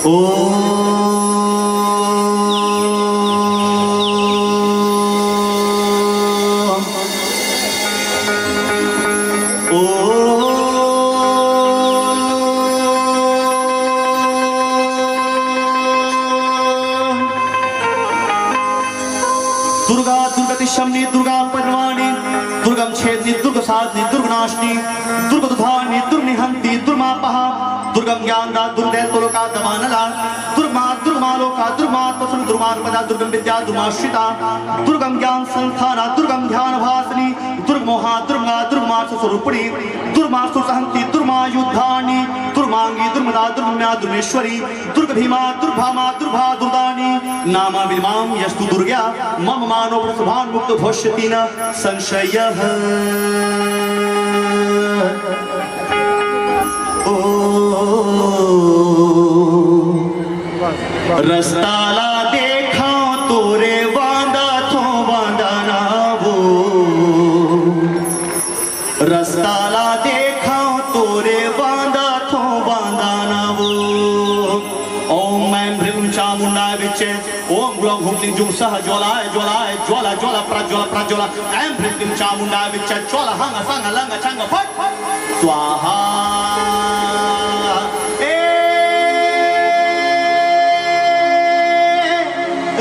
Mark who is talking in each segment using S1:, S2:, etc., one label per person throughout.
S1: दुर्गा दुर्गतिशमनी दुर्गा पर्वाणी दुर्गम छेदनी दुर्ग साधनी दुर्गनाशनी दुर्गदुधानी दुर्निहंती दुर्मापहा दुर्गम ज्ञानदा दुर्दय तुलोका दमानला दुर्मा दुर्मालोका दुर्मात्मसुन दुर्मार्पदा दुर्गम विद्या दुर्माश्रिता दुर्गम ज्ञान संस्थाना दुर्गम ध्यान भासनी दुर्मोहा दुर्गा दुर्मास स्वरूपिणी दुर्मासु सहंती दुर्मायुद्धानी दुर्मांगी दुर्मदा दुर्म्या दुर्मेश्वरी दुर्ग भीमा दुर्भामा दुर्भा दुर्दानी नामा विमाम यस्तु दुर्ग्या मम मानो प्रसभान मुक्त भविष्यति न संशयः। रस्ताला देखा तोरे वादा थो वादाना वो रस्ताला देखा तोरे वादा थो वादाना वो ओम ऐं ह्रीं चामुंडा विचे ओम ग्लौं हुं क्लीं जुं सः ज्वलाय ज्वलाय ज्वला ज्वला प्रज्वला प्रज्वला ऐं ह्रीं क्लीं चामुंडा विचे ज्वला हंग संग लंग छंग फट स्वाहा।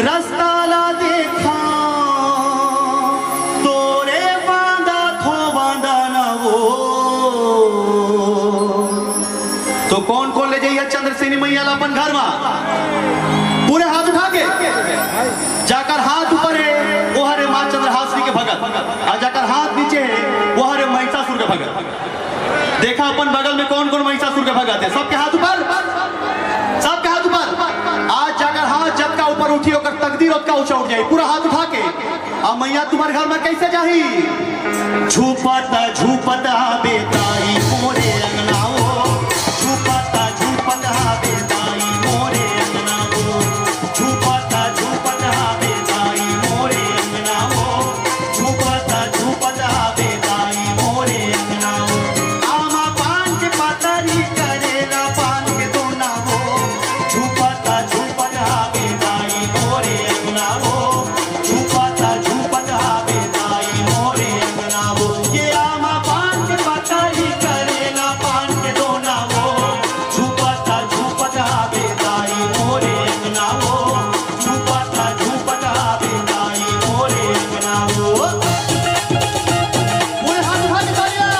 S1: रस्ताला देखा तोरे बांधा थो बांधा न वो तो कौन कौन ले जाइए चंद्रसेनी मैया अपन घर में पूरे हाथ उठा के जाकर हाथ ऊपर है वो हरे माँ चंद्रहासिनी के भगत और जाकर हाथ नीचे है वो हरे महिषासुर के भगत। देखा अपन बगल में कौन कौन महिषासुर के भगत है सबके हाथ ऊपर सबके हाथ ऊपर। आज जाकर हाथ जब का ऊपर उठी होकर तकदीर उसका ऊंचा उठ जाए पूरा हाथ उठा के अब मैया तुम्हारे घर में कैसे जाही झूपता झूपता बेताई मोरे अंगनाओ झूपता झूपता बेताई मोरे अंगनाओ झूपता झूपता बेताई मोरे अंगनाओ झूपता झूपता बेताई मोरे अंगनाओ आमा पान के पतरी करेला पान के दोना हो झूपता झूपता बेताई मोरे अंगनाओ झूपता झूपता बेताई मोरे अंगनाओ ये आमा पान के पतरी करेला पान के दोना हो झूपता झूपता बेताई मोरे अंगनाओ झूपता झूपता बेताई मोरे अंगनाओ। पूरे हाथ उठा के तालियां।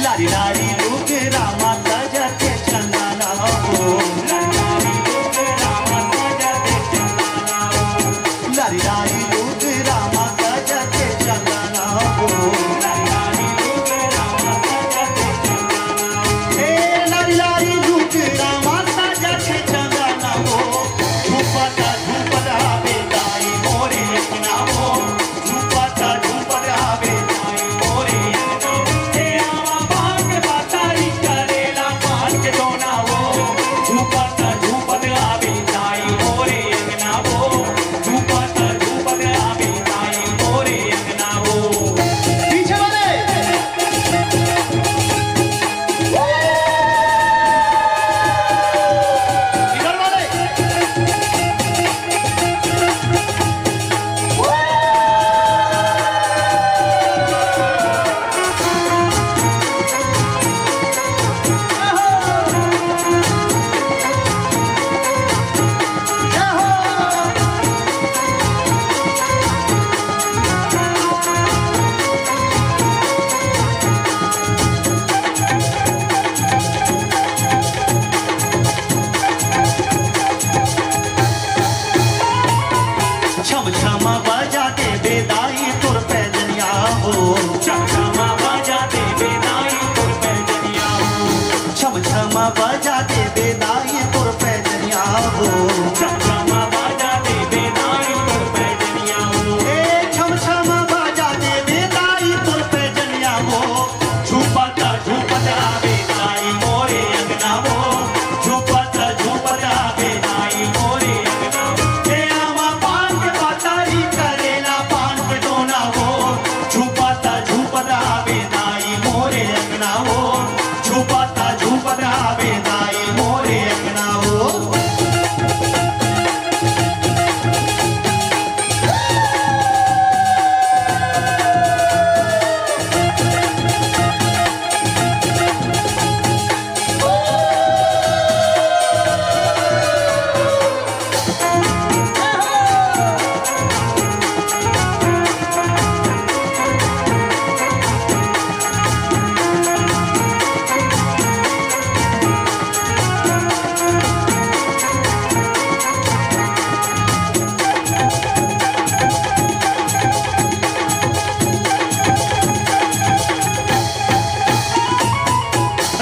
S1: लारी लारी लोग रामा सजते चंदना हो लारी लोग रामा सजते चंदना हो लारी लारी लोग रामा सजते चंदना हो लारी लोग रामा सजते चंदना हे लारी लारी लोग रामा सजते चंदना हो झूपता झूपता बेताई मोरे अंगना हो झूपता झूपता बेताई मोरे छम छम बजा के बेदाई तुर पे छम बजा देवे दाई तुर पैजनिया हो छम छम बजा देवे दाई तुर पैजनिया हो छम बजा देवे दाई तुर पैजनिया हो छम छम बजा देवे दाई तुर पैजनिया हो झूपता झूपता आवे दाई मोरे अंगना हो झूपता झूपता आवे दाई मोरे अंगना हे आवा पान के पातारी करेला पान पे डोना हो झूपता झूपता आवे दाई मोरे अंगना हो झूपता झूपता आवे दाई मोरे अंगना हो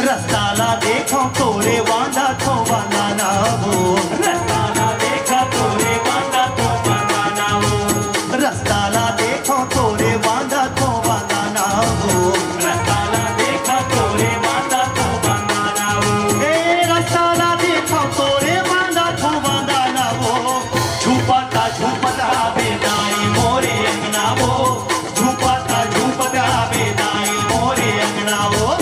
S1: रस्ताला देखो तोरे वांदा तो बनाना हो रस्ताला देखो तोरे वांदा तो बनाना हो रस्ताला देखो तोरे वांदा तो बनाना हो रस्ताला देखो तोरे वांदा तो बनाना हो रस्ताला देखो तोरे वांदा तो बनाना हो झूपता झूपता बेदाई मोरे अंगना हो झूपता झूपता बेदाई मोरे अंगना हो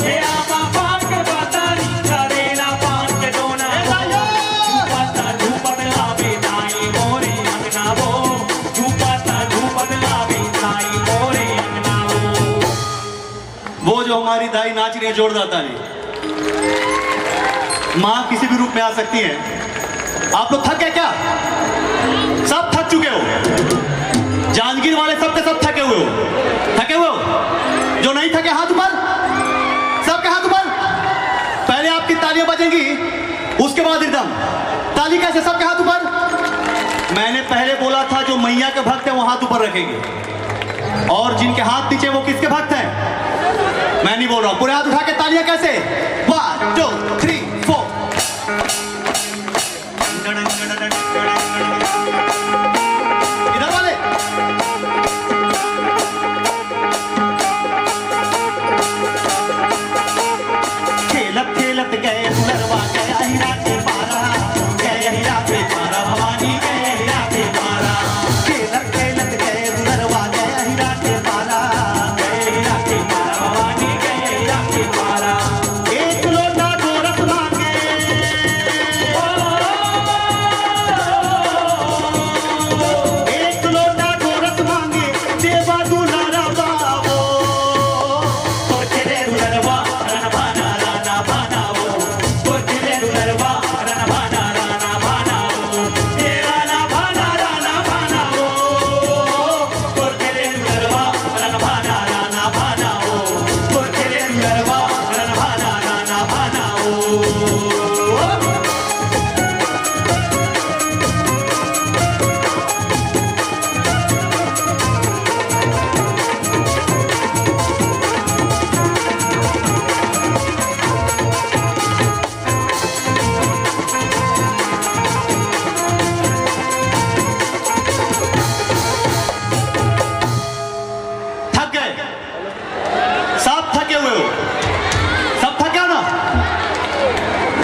S1: वो जो हमारी दाई नाच रही है जोरदार ताली माँ किसी भी रूप में आ सकती है आप लोग थक गए क्या सब थक चुके हो जांजगीर वाले सब के सब थके हुए हो जो नहीं थके हाथ ऊपर सबके हाथ ऊपर पहले आपकी तालियां बजेंगी उसके बाद एकदम ताली कैसे सबके हाथ ऊपर मैंने पहले बोला था जो मैया के भक्त हैं वो हाथ ऊपर रखेंगे और जिनके हाथ नीचे वो किसके भक्त हैं मैं नहीं बोल रहा पूरे हाथ उठा के तालियां कैसे 1 2 3 4 इधर वाले खेलत खेलत गए नरवा गया हीरा के पारा गए हीरा पे पारा भवानी गए हीरा पे पारा खेलत खेलत गए नरवा गया हीरा के पारा गए हीरा के पारा भवानी गए हीरा के पारा एक लोटा गोरख मांगे एक लोटा गोरख मांगे देवा दुलारा बाबो तो तेरे नरवा रणभाना राना भाना वो तो तेरे नरवा रणभाना राना भाना वो तेरा ना भाना राना भाना वो तो तेरे नरवा रणभाना राना भाना वो तो तेरे नरवा रणभाना राना भाना वो थक गए सब थके हुए हो सब थके हो ना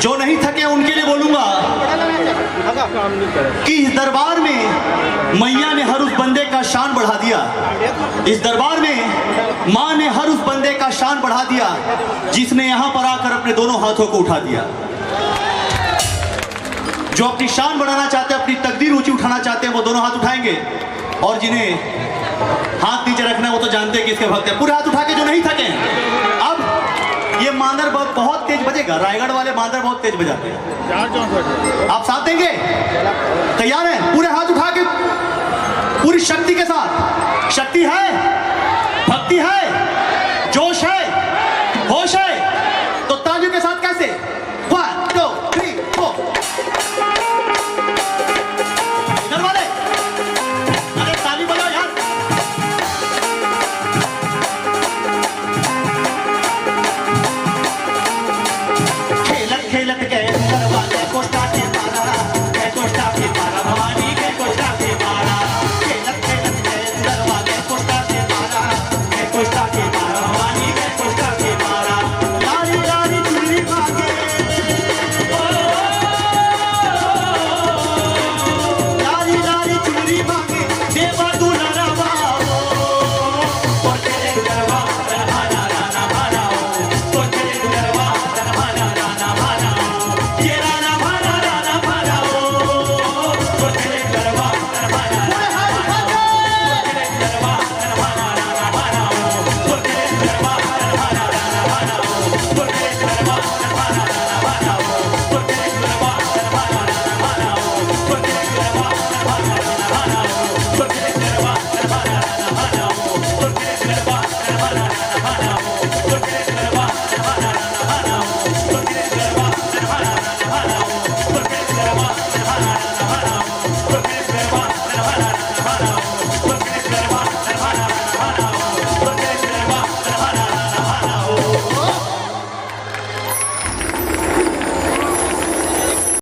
S1: जो नहीं थके उनके लिए बोलूंगा कि इस दरबार में मैया ने हर उस बंदे का शान बढ़ा दिया इस दरबार में माँ ने हर उस बंदे का शान बढ़ा दिया जिसने यहां पर आकर अपने दोनों हाथों को उठा दिया जो अपनी शान बढ़ाना चाहते हैं अपनी तकदीर ऊंची उठाना चाहते हैं वो दोनों हाथ उठाएंगे और जिन्हें हाथ नीचे रखना है वो तो जानते हैं कि इसके भक्त हैं पूरे हाथ उठा के जो नहीं थके अब ये मांदर बहुत तेज बजेगा रायगढ़ वाले मांदर बहुत तेज बजाते हैं आप साथ देंगे तैयार हैं पूरे हाथ उठा के पूरी शक्ति के साथ शक्ति है भक्ति है जोश है होश है